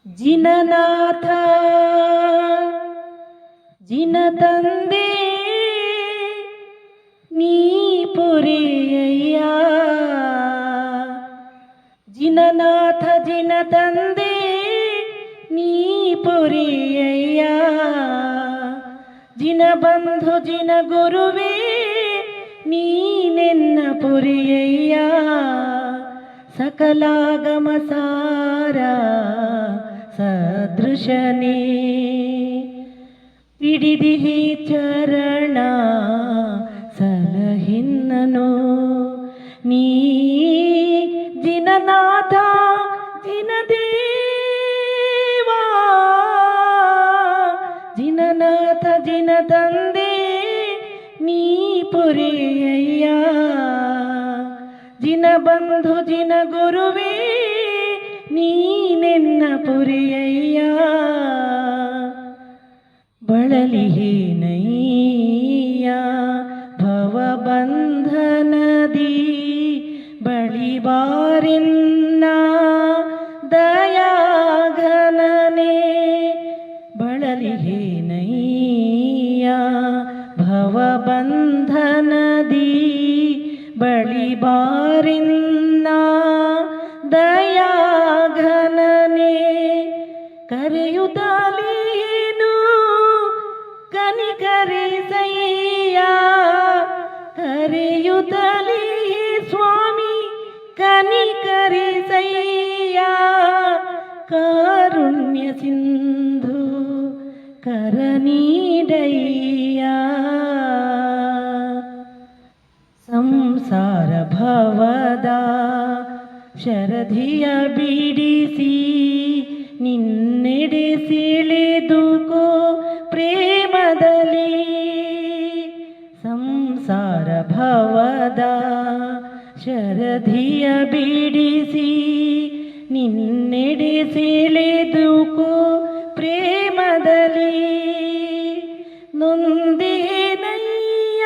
ಜಿನನಾಥ ಜಿನ ತಂದೆ ನೀ ಪುರಿಯಯ್ಯ. ಜಿನನಾಥ ಜಿನ ತಂದೆ ನೀ ಪುರಿಯಯ್ಯ. ಜಿನ ಬಂಧು ಜಿನ ಗುರುವೇ ನೀನೆನ್ನ ಪುರಿಯಯ್ಯ. ಸಕಲಾಗಮ ಸಾರ ಸದೃಶನೇ ಹಿಡಿದಿಹಿ ಚರಣ ಸಲಹಿನ್ನನು. ನೀ ಜಿನನಾಥ ಜಿನದೇವಾ, ಜಿನನಾಥ ಜಿನ ತಂದೆ ನೀ ಪುರಿಯಯ್ಯ. ಜಿನ ಬಂಧು ಜಿನ ಗುರುವೇ ನೀನೆನ್ನ ಪುರಿಯಯ್ಯ. ಬಳಲಿಹೇನಯ್ಯ ಭವಬಂಧನದಿ ಬಳಿಬಾರಿನ್ನ ದಯಾಘನನೆ. ಬಳಲಿಹೇನಯ್ಯ ಭವಬಂಧನದಿ ಬಳಿಬಾರಿನ್ನ ದಯಾಘನನೆ. ಕರೆಯುತ್ತಲೇನು ಕನಿಕರಿಸಯ್ಯ, ಕರೆಯುತ್ತಲೇ ಸ್ವಾಮಿ ಕನಿಕರಿಸಯ್ಯ. ಕಾರುಣ್ಯ ಸಿಂಧು ಕರ ನೀಡಯ್ಯ. ಸಂಸಾರ ಭವದ ಶರಧಿಯ ಬಿಡಿಸಿ ನಿನ್ನೆಡೆ ಸಿಳಿದುಕೋ ಪ್ರೇಮದಲ್ಲಿ. ಸಂಸಾರ ಭವದ ಶರಧಿಯ ಬಿಡಿಸಿ ನಿನ್ನೆಡೆ ಸಿಳಿದುಕೋ ಪ್ರೇಮದಲ್ಲಿ. ನೊಂದೇನಯ್ಯ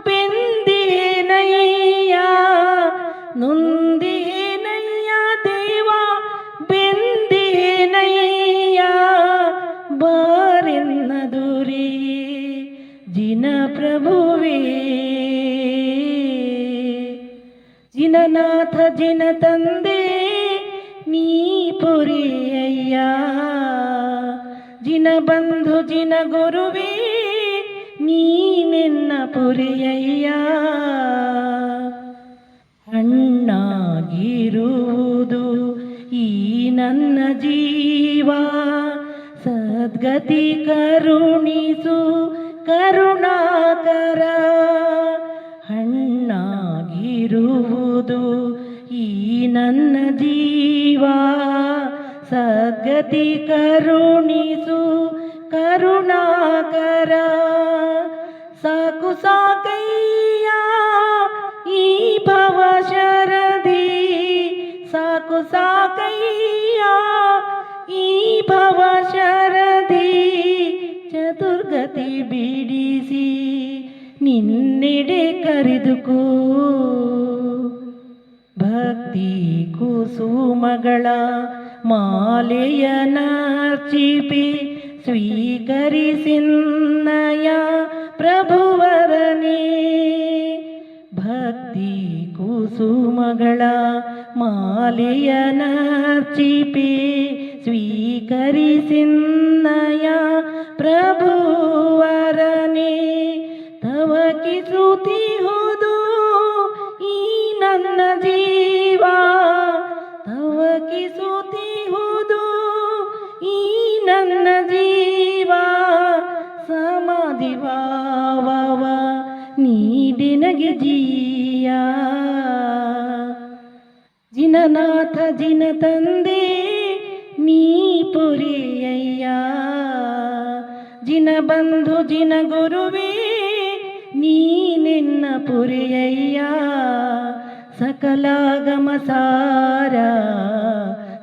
ಬೆಂದೇನಯ್ಯ, ನೊಂದೇನಯ್ಯ ದೇವ ಬೆಂದೇನಯ್ಯ. ಬಾರೆನ್ನ ದೂರೇ ಜಿನ ಪ್ರಭುವೇ. ಜಿನನಾಥ ಜಿನ ತಂದೆ ನೀ ಪುರಿಯಯ್ಯ. ಜಿನ ಬಂಧು ಜಿನ ಗುರುವೇ ನೀನೆನ್ನ ಪುರಿಯಯ್ಯ. ಹಣ್ಣಾಗಿರುವುದು ಈ ನನ್ನ ಜೀವ, ಸದ್ಗತಿ ಕರುಣಿಸು ಕರುಣಾಕರ. ಹಣ್ಣಾಗಿರುವುದು ಈ ನನ್ನ ಜೀವ, ಸದ್ಗತಿ ಕರುಣಿಸು ಕರುಣಾಕರ. ಸಾಕು ಸಾಕಯ್ಯ ಈ ಭವ ಶರದಿ, ಸಾಕು ಸಾಕಯ್ಯ ಈ ಭವ ಶರದಿ. ಚತುರ್ಗತಿ ಬಿಡಿಸಿ ನಿನ್ನೆಡೆ ಕರೆದುಕೋ. ಭಕ್ತಿ ಕುಸುಮಗಳ ಮಾಲೆಯ ನಾರ್ಚಿಪೆ ಸ್ವೀಕರಿಸಿನ್ನಯ ಪ್ರಭುವರನೇ. ಭಕ್ತಿ ಕುಸುಮಗಳ ಮಾಲೆಯ ನಾರ್ಚಿಪೆ ಸ್ವೀಕರಿಸಿನ್ನಯ ಪ್ರಭುವರನೇ. ತವಕಿಸುತ್ತಿಹುದು ಈ ನನ್ನ ಜೀವ, ತವಕಿಸುತ್ತಿಹುದು ಈ ನನ್ನ ಜೀವ. ಸಮಾಧಿ ಭಾವವ ನೀಡಿನಗೆ ಜೀಯ. ಜಿನನಾಥ ಜಿನ ತಂದೆ ನೀ ಪುರಿಯಯ್ಯ. ಜಿನ ಬಂಧು ಜಿನ ಗುರುವೇ ನೀನೆನ್ನ ಪುರಿಯಯ್ಯ. ಸಕಲಾಗಮ ಸಾರ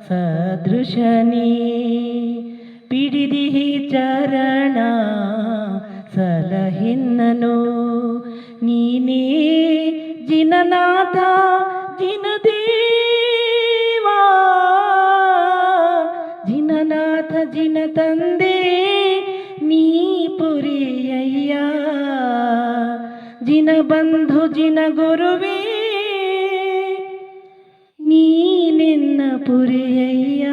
ಸದೃಶನೇ ಪಿಡಿದಿಹಿ ಚರಣ ಸಲಹಿನ್ನನು. ನೀನೇ ಜಿನನಾಥ ಜಿನದೇವಾ ಪುರಿಯಯ್ಯ ಜಿನ ಬಂಧು ಜಿನ ಗುರುವೇ ನೀನೆನ್ನ ಪುರಿಯಯ್ಯ